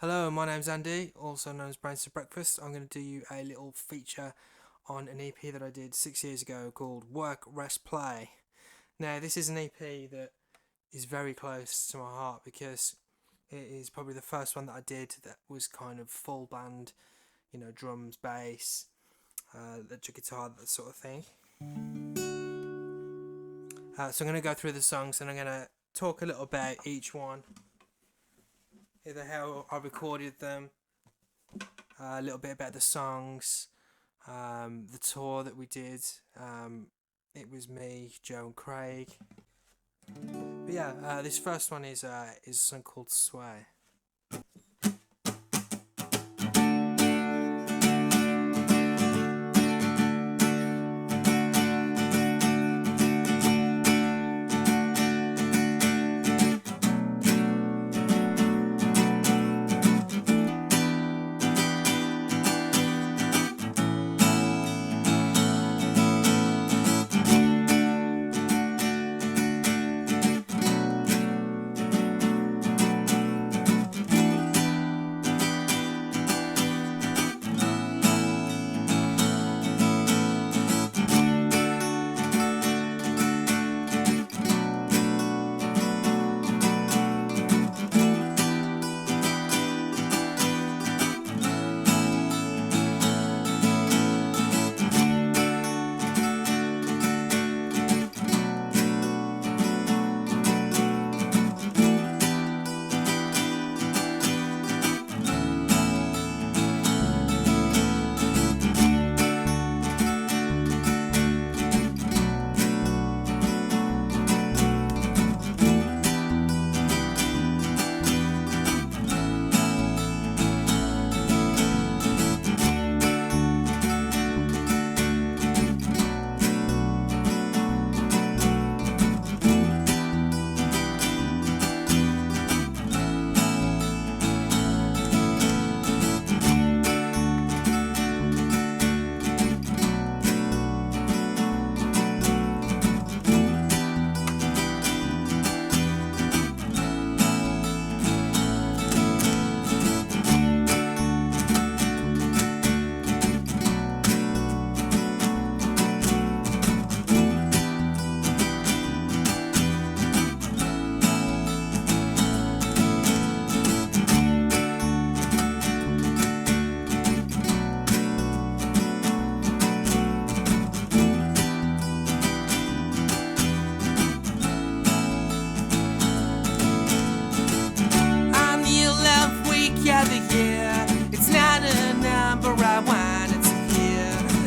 Hello, my name's Andy, also known as Brains to Breakfast. I'm going to do you a little feature on an EP that I did 6 years ago called Work, Rest, Play. Now, this is an EP that is very close to my heart because it is probably the first one that I did that was kind of full band, drums, bass, electric guitar, that sort of thing. So I'm going to go through the songs and I'm going to talk a little about each one. Either how I recorded them, a little bit about the songs, the tour that we did. It was me, Joe, and Craig. But yeah, this first one is a song called Sway.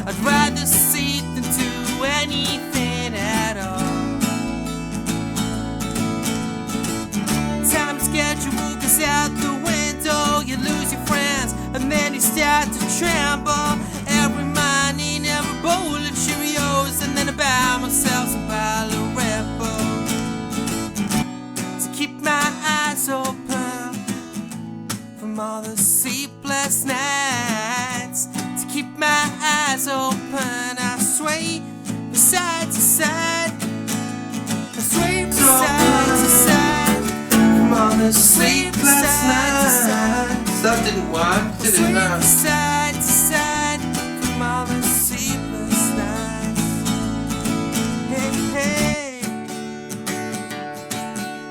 I'd rather see than do anything at all. Time schedule goes out the window. You lose your friends and then you start to tremble. Every morning, every bowl of Cheerios, and then I buy myself some pile of Red Bull to keep my eyes open from all the sleepless nights. To keep my eyes open, I sway from side to side. I sway from side to side from all the sleepless nights. That didn't work, did it? Sway No. from side to side from all the sleepless nights. Hey, hey,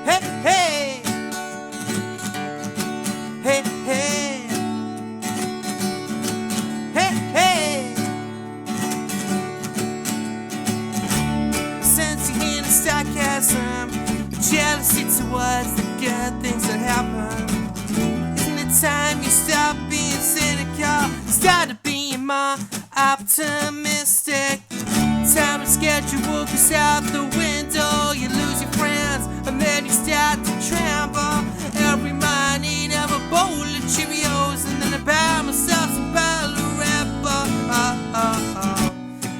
hey, hey, hey, hey. Sarcasm, jealousy towards the good things that happen. Isn't it time you stop being cynical, started being more optimistic? Time and schedule goes out the window. You lose your friends and then you start to tremble. Every morning, every bowl of Cheerios, and then I buy myself some pile of Red Bull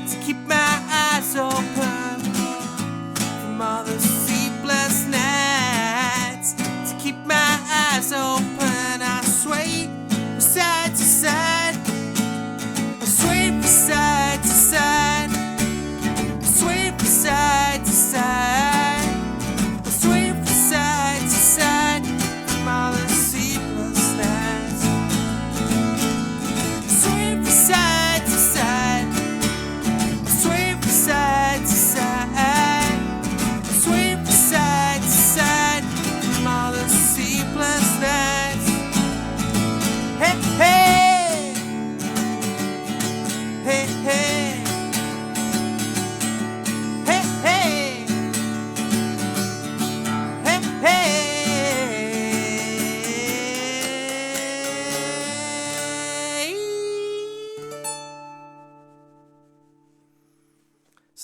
to keep my eyes open all the sleepless nights. To keep my eyes open, I sway from side to side. I sway from side to side. I sway from side to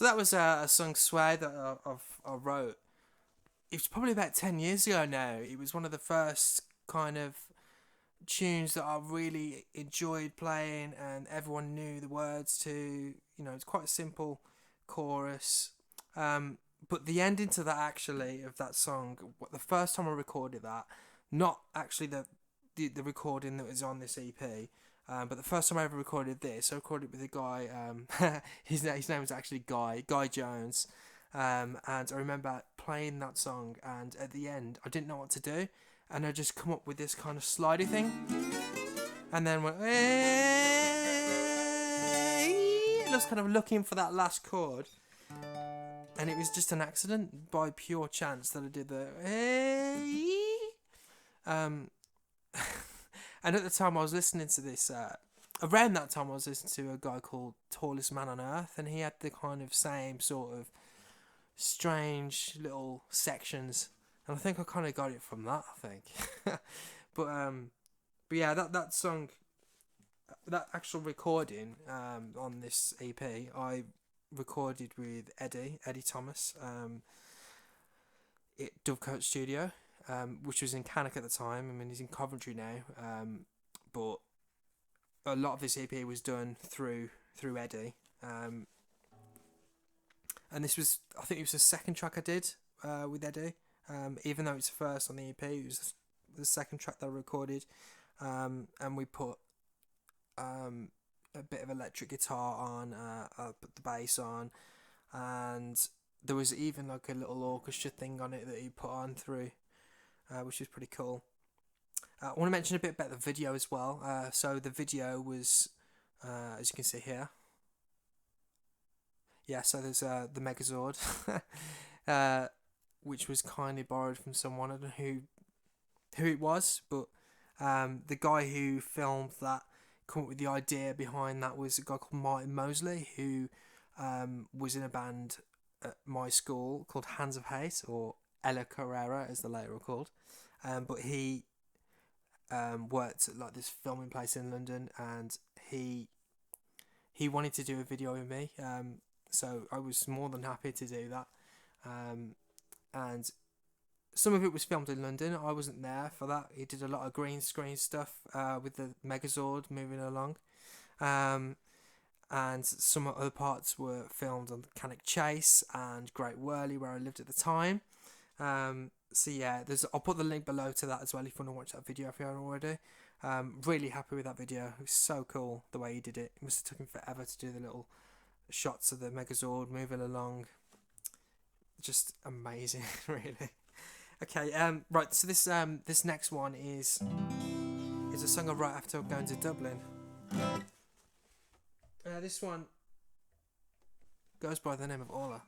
So that was a song Sway that I wrote. It was probably about 10 years ago now. It was one of the first kind of tunes that I really enjoyed playing, and everyone knew the words to. You know, it's quite a simple chorus. But the ending to that, actually, of that song, the first time I recorded that, not actually the recording that was on this EP, but the first time I ever recorded this, I recorded with a guy, his name was actually Guy Jones, and I remember playing that song, and at the end, I didn't know what to do, and I just come up with this kind of slidey thing, and then went, hey, and I was kind of looking for that last chord, and it was just an accident, by pure chance, that I did the hey. And at the time I was listening to this, around that time I was listening to a guy called Tallest Man on Earth, and he had the kind of same sort of strange little sections, and I think I kind of got it from that, I think. but yeah, that song, that actual recording on this EP, I recorded with Eddie Thomas at Dovecote Studio, which was in Cannock at the time. I mean, he's in Coventry now, but a lot of this EP was done through Eddie, and this was, I think it was the second track I did with Eddie, even though it's first on the EP, it was the second track that I recorded, and we put a bit of electric guitar on, put the bass on, and there was even like a little orchestra thing on it that he put on through, which is pretty cool. I want to mention a bit about the video as well. So the video was, as you can see here, yeah, so there's the Megazord, which was kindly borrowed from someone. I don't know who it was, but the guy who filmed that, come up with the idea behind that, was a guy called Martin Mosley, who was in a band at my school called Hands of Hate, or Ella Carrera as the later were called, but he worked at like this filming place in London, and he wanted to do a video with me, so I was more than happy to do that, and some of it was filmed in London. I wasn't there for that. He did a lot of green screen stuff with the Megazord moving along, and some other parts were filmed on Cannock Chase and Great Whirley, where I lived at the time. So yeah, I'll put the link below to that as well if you want to watch that video if you haven't already. Really happy with that video. It was so cool the way he did it. It must have took him forever to do the little shots of the Megazord moving along. Just amazing, really. Okay, right, so this next one is a song I wrote after going to Dublin. This one goes by the name of Orla.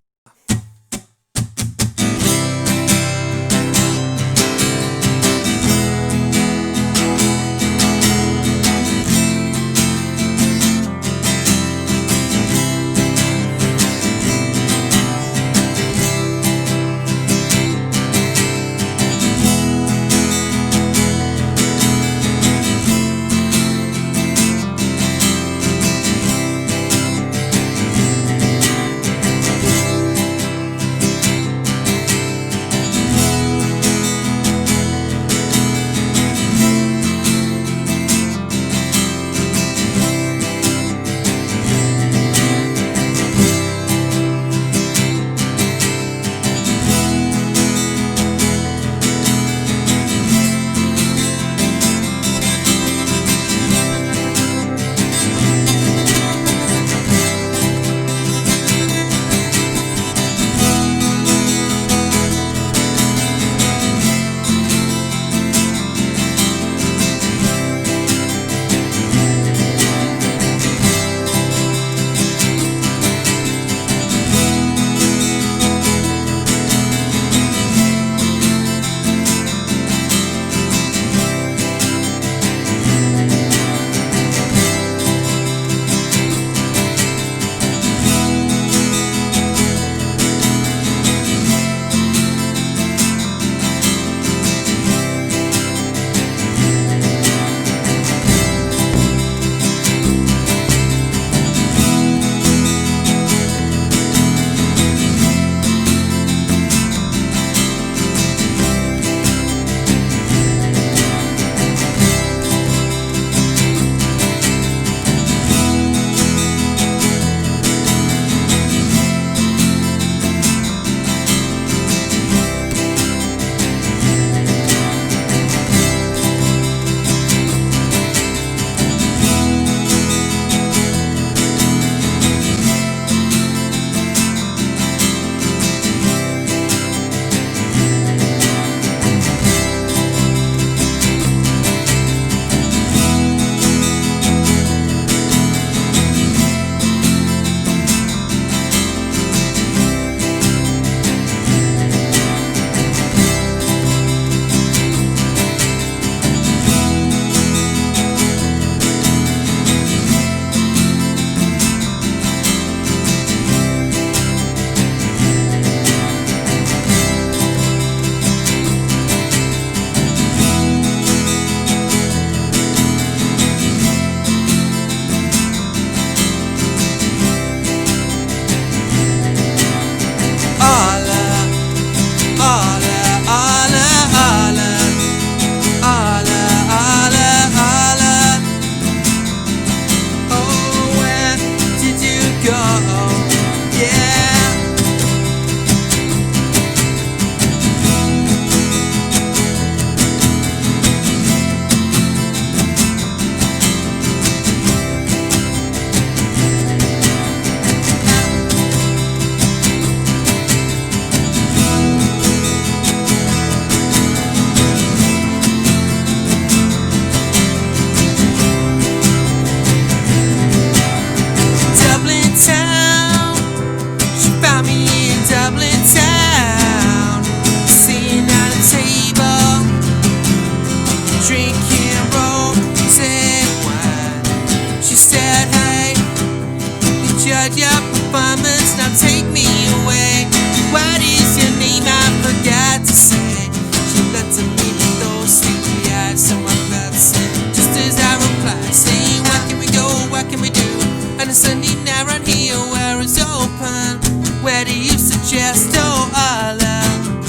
a sunny night right here where it's open. Where do you suggest? Oh, Ireland.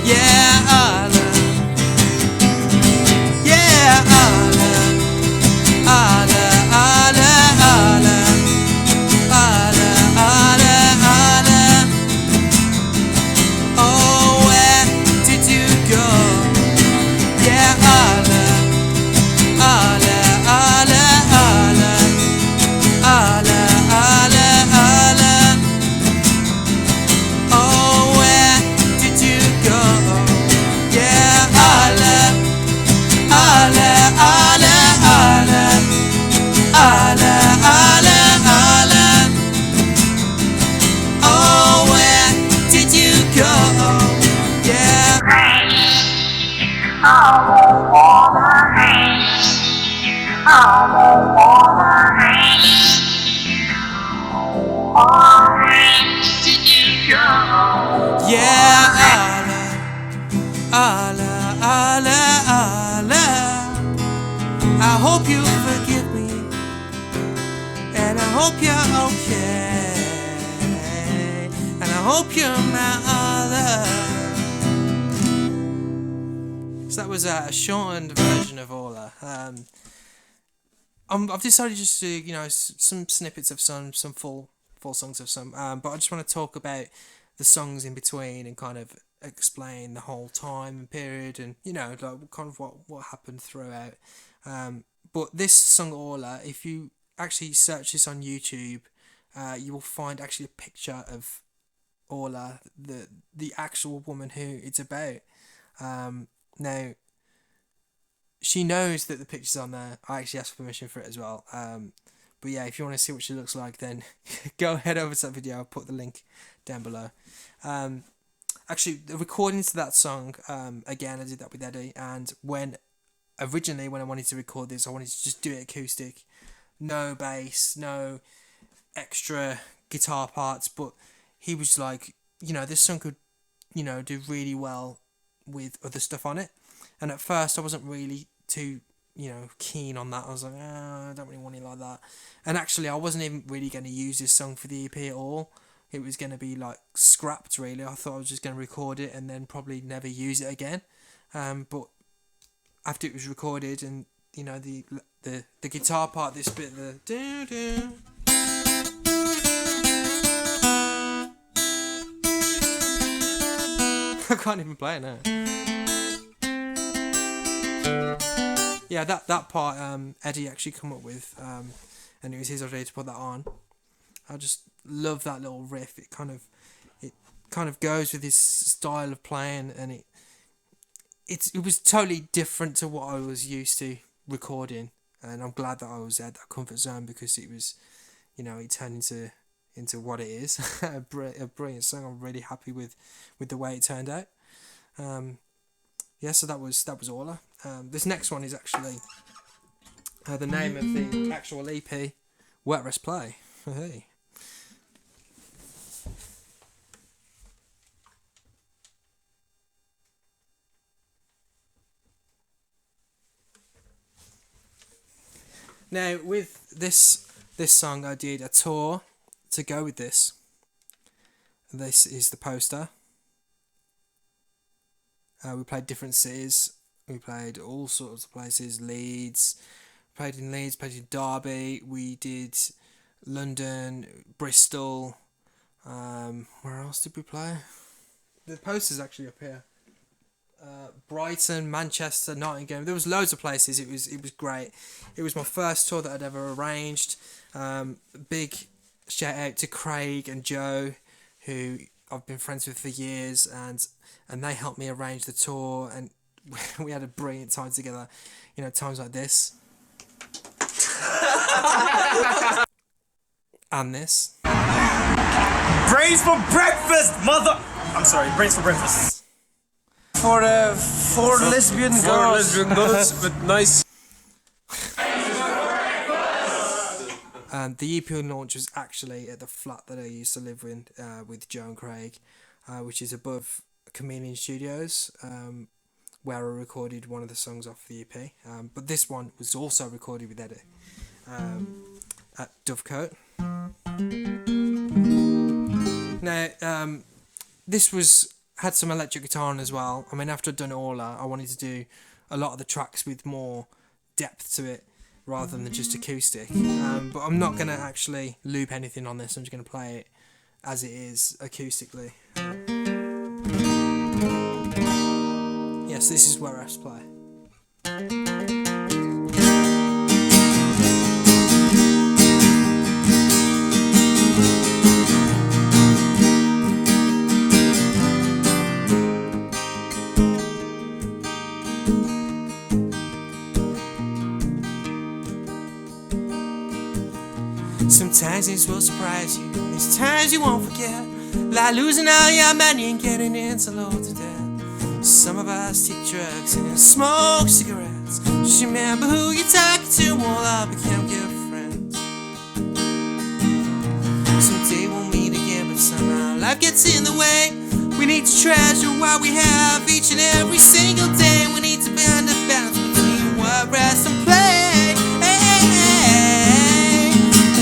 Yeah, Ireland. Yeah, Ireland. Ireland, Ireland, Ireland. Ireland, Ireland, Ireland. Oh, where did you go? Yeah, Ireland. Ireland, Ireland, Ireland. Ireland, Ireland, Ireland. Oh, where did you go? Yeah, Ireland. Ireland, Ireland, Ireland. Ireland, Ireland, Ireland. Oh, where did you go? Yeah. Yeah, Ireland, Ireland, Ireland. I hope you forgive me, and I hope you're okay, and I hope you're my Ireland. So that was a shortened version of Orla. I've decided just to, some snippets of some full songs of some, but I just want to talk about the songs in between and kind of explain the whole time period and like kind of what happened throughout. But this song Orla, if you actually search this on YouTube, you will find actually a picture of Orla, the actual woman who it's about. Now, she knows that the picture's on there. I actually asked permission for it as well. But yeah, if you want to see what she looks like, then go head over to that video. I'll put the link down below. Actually, the recordings to that song, again, I did that with Eddie. And originally when I wanted to record this, I wanted to just do it acoustic. No bass, no extra guitar parts. But he was like, this song could, do really well with other stuff on it. And at first I wasn't really too keen on that. I was like, I don't really want it like that. And actually I wasn't even really going to use this song for the EP at all. It was going to be like scrapped really. I thought I was just going to record it and then probably never use it again. But after it was recorded and the guitar part, this bit, the do do, I can't even play it now. Yeah, that part Eddie actually come up with, and it was his idea to put that on. I just love that little riff. It kind of goes with his style of playing, and it was totally different to what I was used to recording. And I'm glad that I was at that comfort zone because it was, it turned into what it is, a brilliant song. I'm really happy with the way it turned out. Yeah, so that was Orla. This next one is actually the name of the actual EP, Wet Rest Play. Hey. Now with this song, I did a tour to go with this. This is the poster. We played different cities. We played all sorts of places. Leeds. Played in Leeds. Played in Derby. We did London, Bristol. Where else did we play? The poster's actually up here. Brighton, Manchester, Nottingham. There was loads of places. It was great. It was my first tour that I'd ever arranged. Big shout out to Craig and Joe, who I've been friends with for years, and they helped me arrange the tour, and we had a brilliant time together. Times like this. And this. Brains for breakfast, mother! I'm sorry, brains for breakfast. For four lesbian girls. Four lesbian girls with nice. The EP launch was actually at the flat that I used to live in with Joe and Craig, which is above Chameleon Studios, where I recorded one of the songs off the EP. But this one was also recorded with Eddie. at Dovecote. Now, this had some electric guitar on as well. I mean, after I'd done it all, I wanted to do a lot of the tracks with more depth to it rather than just acoustic. But I'm not going to actually loop anything on this. I'm just going to play it as it is acoustically. Yes, this is where I play. Sometimes things will surprise you, there's times you won't forget, like losing all your money and getting into loads of debt. Some of us take drugs and smoke cigarettes. Just remember who you're talking to, all I became good friends. Someday we'll meet again, but somehow life gets in the way. We need to treasure what we have each and every single day. We need to find a balance between work, rest, and play.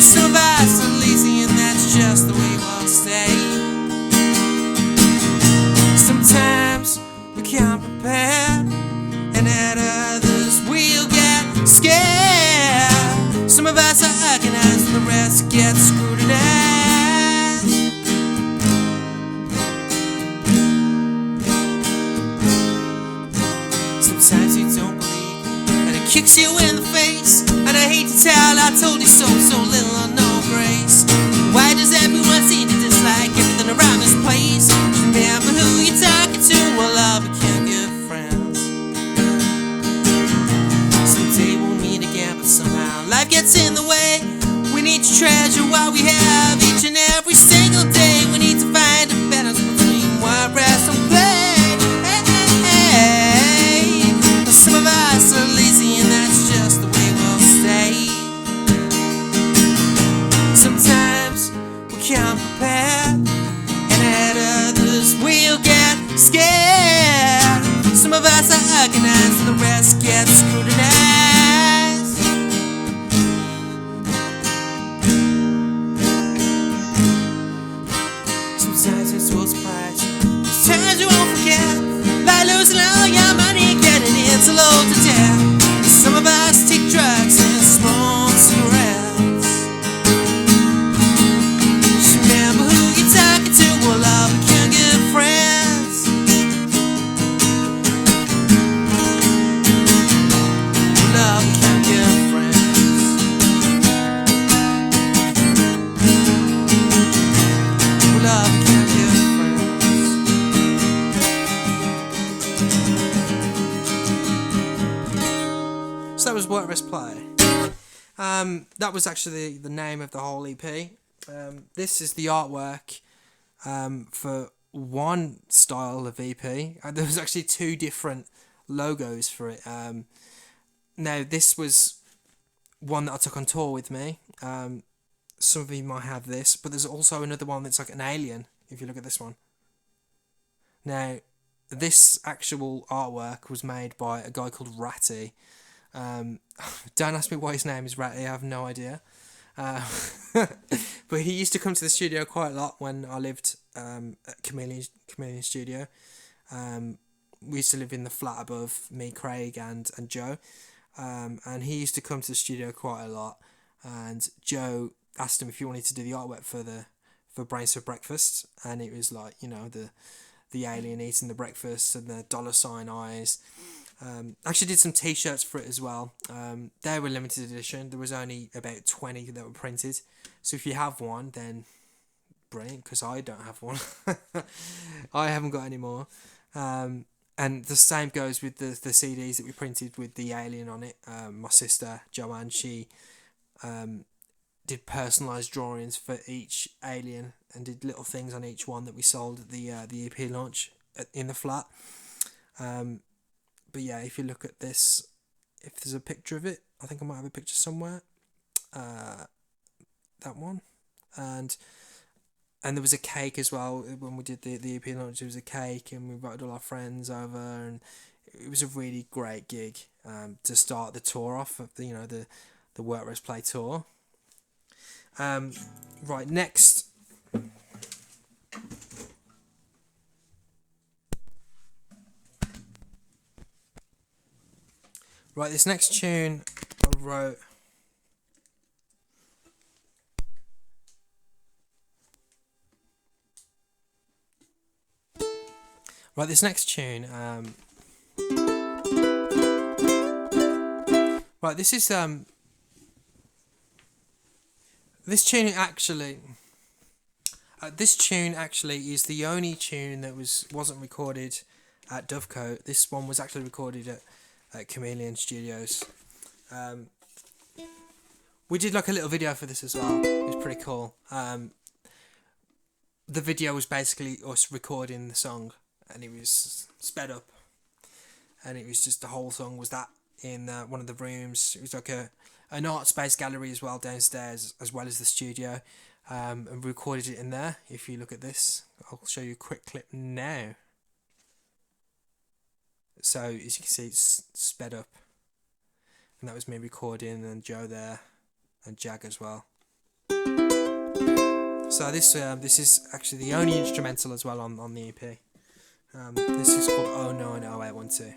Some of us are lazy and that's just the way we'll stay. Sometimes we can't prepare, and at others we'll get scared. Some of us are organized and the rest get scrutinized. Sometimes you don't believe and it kicks you in the face, and I hate to tell, I told you so, so little or no grace. Why does everyone seem to dislike everything around this place? Remember who you're talking to, well, I became good friends. Someday we'll meet again, but somehow life gets in the way. We need to treasure what we have each and every single day. We need to find a balance between work, rest, and play. Some of us are lazy and that's just the way we'll stay. Sometimes we can't prepare, and at others we'll get scared. Some of us are organized and the rest get scrutinized. Sometimes it will surprise you, there's times you won't forget, like losing all your money, getting into loads of debt. Some of us take drugs and smoke cigarettes. Just remember who you're talking to, well, all we can get friends. Well, all we can get friends. Well, all we can get friends. So that was Work, Rest, Play. That was actually the name of the whole EP. This is the artwork for one style of EP. There was actually two different logos for it. Now, this was one that I took on tour with me. Some of you might have this, but there's also another one that's like an alien, if you look at this one. Now, this actual artwork was made by a guy called Ratty. Don't ask me why his name is Ratty, I have no idea. But he used to come to the studio quite a lot when I lived at Chameleon Studio. We used to live in the flat above, me, Craig and Joe. And he used to come to the studio quite a lot. And Joe asked him if he wanted to do the artwork for Brains for Breakfast. And it was like, you know, the alien eating the breakfast and the $ eyes. Actually did some t-shirts for it as well. They were limited edition. There was only about 20 that were printed. So if you have one, then brilliant, because I don't have one. I haven't got any more. And the same goes with the CDs that we printed with the alien on it. My sister, Joanne, she did personalised drawings for each alien and did little things on each one that we sold at the EP launch in the flat. But yeah, if you look at this, if there's a picture of it, I think I might have a picture somewhere. That one. And there was a cake as well when we did the EP launch. There was a cake and we invited all our friends over, and it was a really great gig to start the tour off of the Work, Rest, Play tour. Right, next. Right, this next tune I wrote. Right, this next tune. Right, this is this tune actually. This tune actually is the only tune that wasn't recorded at Dovecote. This one was actually recorded at Chameleon Studios. We did like a little video for this as well. It was pretty cool. The video was basically us recording the song, and it was sped up, and it was just the whole song was that in one of the rooms. It was like an art space gallery as well downstairs, as well as the studio, and we recorded it in there. If you look at this, I'll show you a quick clip now. So as you can see, it's sped up, and that was me recording, and Joe there, and Jag as well. So this is actually the only instrumental as well on the EP. This is called 090812.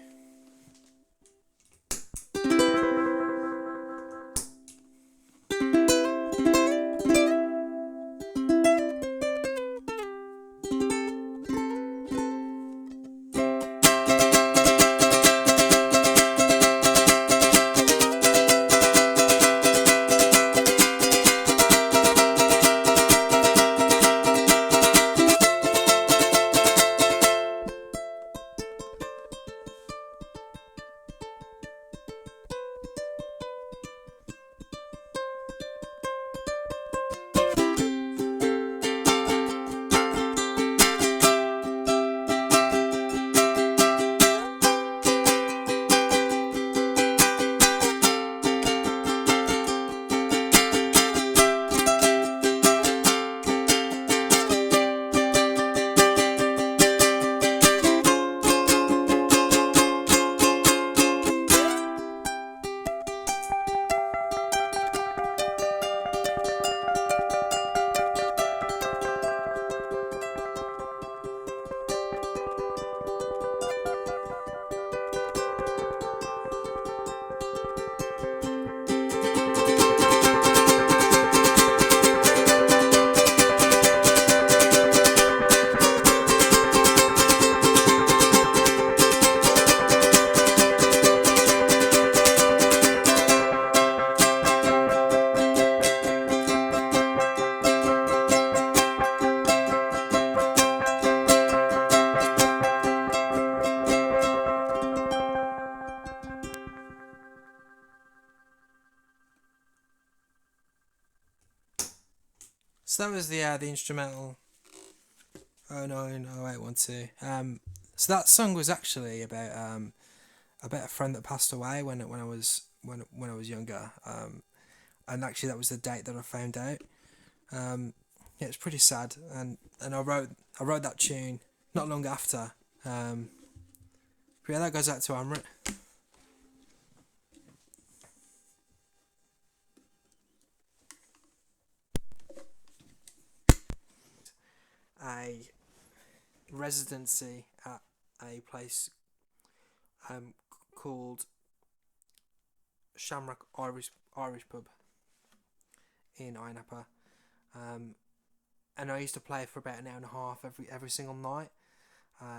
So that was the instrumental 090812. So that song was actually about a friend that passed away when I was younger. And actually that was the date that I found out. Yeah, it's pretty sad. And I wrote that tune not long after. But yeah, that goes out to Amrit. A residency at a place called Shamrock Irish Pub in Ironapa, and I used to play for about an hour and a half every single night,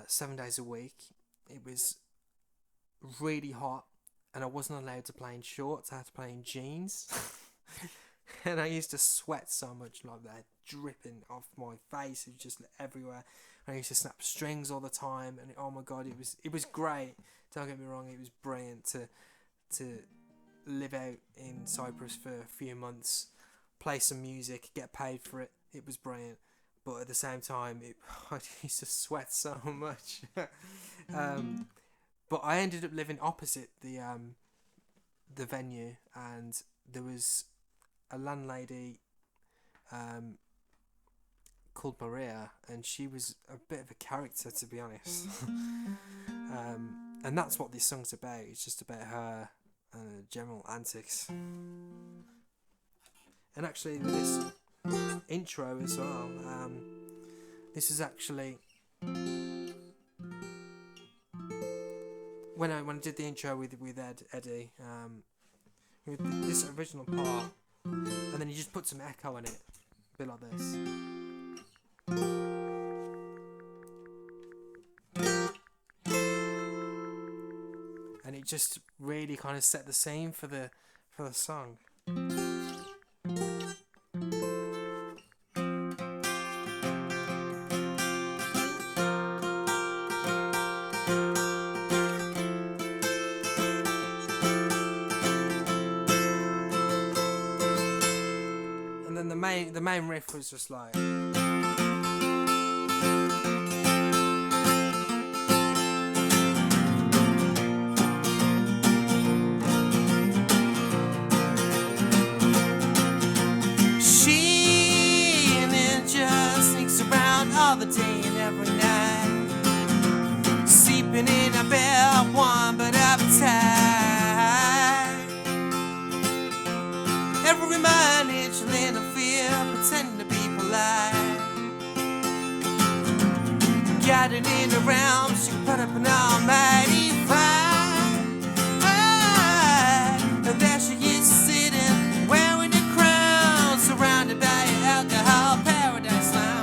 7 days a week. It was really hot, and I wasn't allowed to play in shorts. I had to play in jeans. And I used to sweat so much, like that, dripping off my face. It was just everywhere. And I used to snap strings all the time, and oh my god, it was great. Don't get me wrong, it was brilliant to live out in Cyprus for a few months, play some music, get paid for it. It was brilliant, but at the same time, I used to sweat so much. But I ended up living opposite the venue, and there was a landlady called Maria, and she was a bit of a character, to be honest. And that's what this song's about. It's just about her general antics. And actually, this intro as well. This is actually when I did the intro with Eddie. With this original part, and then he just put some echo in it, a bit like this. And it just really kind of set the scene for the song. And then the main riff was just like. All the day and every night, sleeping in a bed, warm but uptight. Every minute she'll interfere, pretending to be polite. Guiding in the realm, she can put up an almighty fight. And there she is sitting, wearing a crown, surrounded by an alcohol paradise lounge.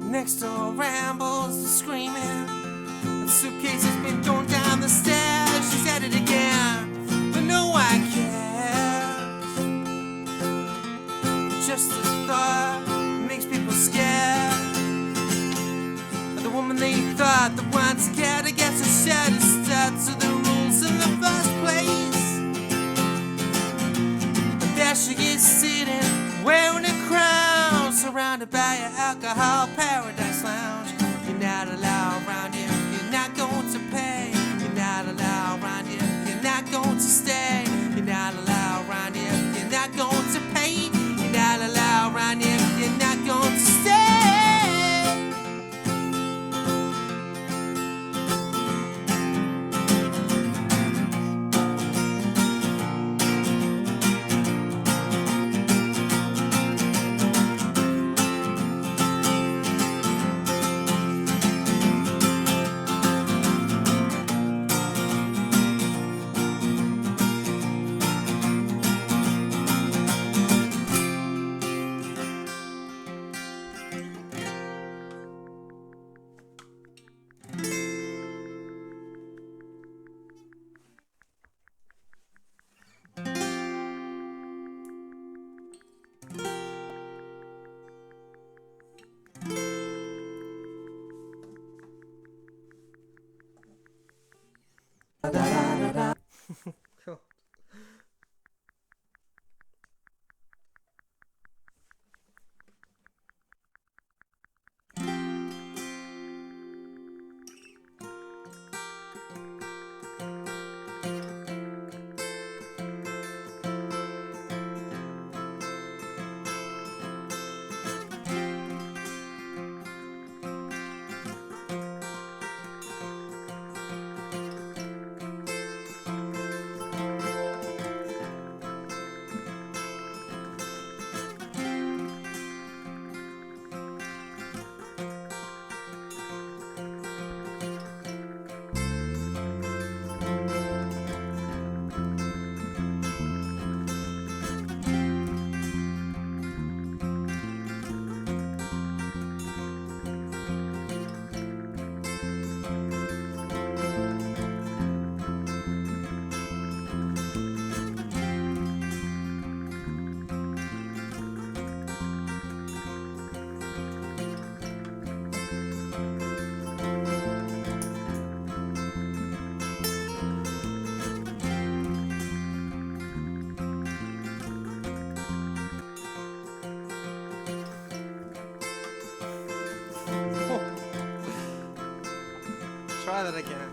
Next door rambles, screaming, and suitcases been thrown down the stairs. She's at it again, but no one cares. Just the thought makes people scared. The woman they thought, the one scared, I guess I should have stuck to the rules in the first place. But there she is sitting, wearing a crown, surrounded by an alcohol paradise lounge. You're not allowed around here, you're not going to pay. You're not allowed around here, you're not going to stay. You're not allowed around here, you're not going to pay. You're not allowed around here, you're not going to stay. Try that again.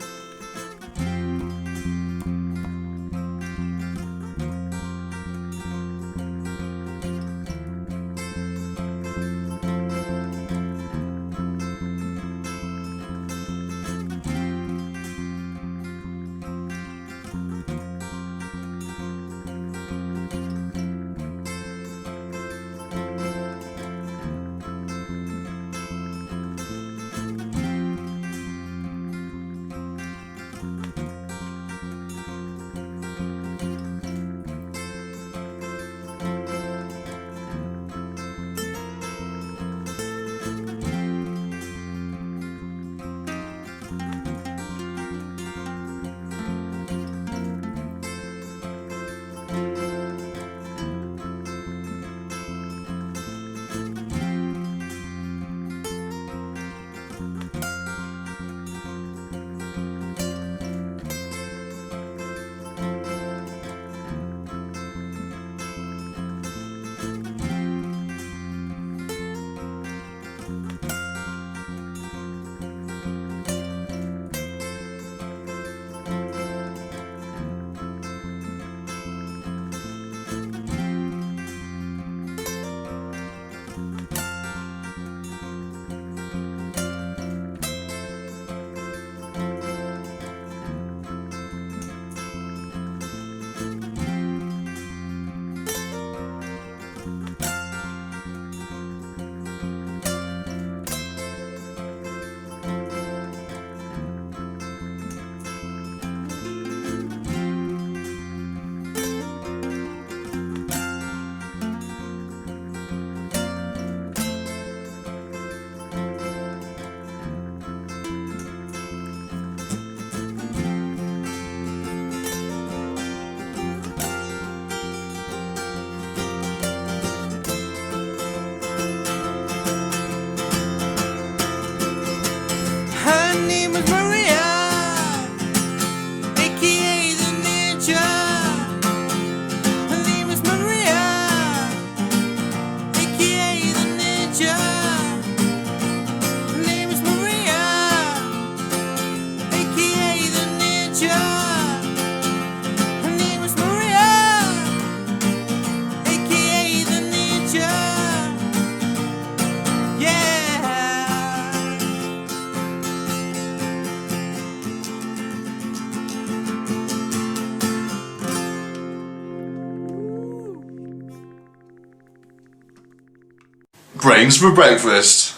Brains for breakfast.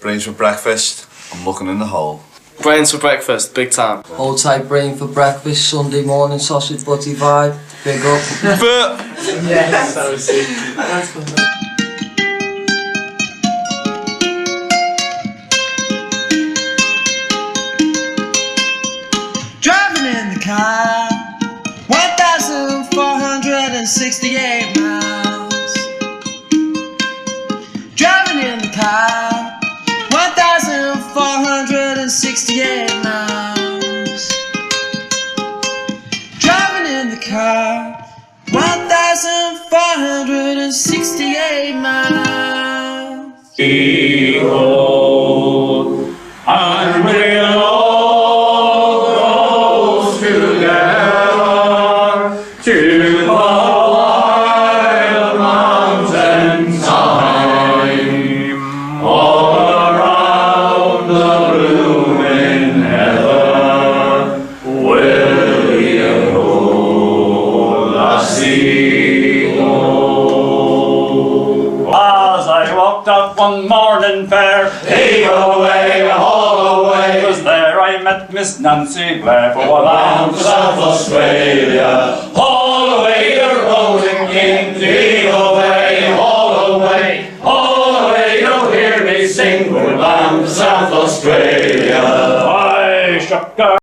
Brains for breakfast. I'm looking in the hole. Brains for breakfast, big time. Old type brain for breakfast, Sunday morning sausage butty vibe. Big up. Yes, that was sick. Driving in the car, 1,468 miles. Driving in the car, 1,468 miles. Driving in the car, 1,468 miles. Behold, and we'll all go together to the wild mountain time, all around the blooming heather. Will you hold the sea? As I walked up one morning fair, hey away, all away, 'twas there I met Miss Nancy Blair, for a lounge